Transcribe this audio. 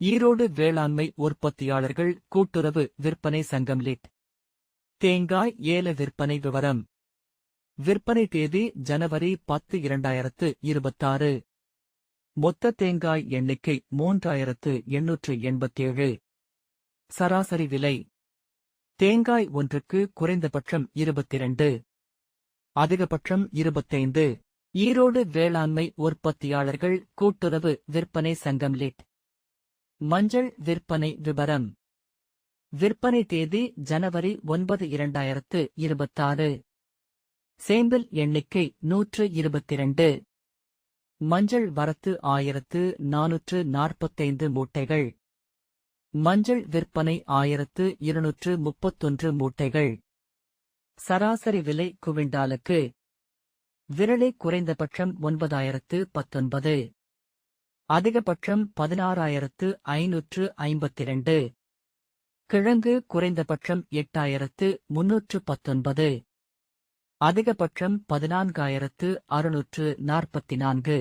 ஈரோடு வேளாண்மை உற்பத்தியாளர்கள் கூட்டுறவு விற்பனை சங்கம் லிட். தேங்காய் ஏல விற்பனை விவரம். விற்பனை தேதி ஜனவரி 10, 2026. மொத்த தேங்காய் எண்ணிக்கை 3887. சராசரி விலை. தேங்காய் ஒன்றுக்கு குறைந்தபட்சம் 22, அதிகபட்சம் 25. ஈரோடு வேளாண்மை உற்பத்தியாளர்கள் கூட்டுறவு விற்பனை சங்கம் லிட். மஞ்சள் விற்பனை விபரம். விற்பனை தேதி ஜனவரி 9, 2026. சேம்பிள் எண்ணிக்கை 122. மஞ்சள் வரத்து 1445 மூட்டைகள். மஞ்சள் விற்பனை 1231 மூட்டைகள். சராசரி விலை குவிண்டாலுக்கு. விரலி குறைந்தபட்சம் 9019, அதிகபட்சம் 16552. கிழங்கு குறைந்தபட்சம் 8319, அதிகபட்சம் 14644.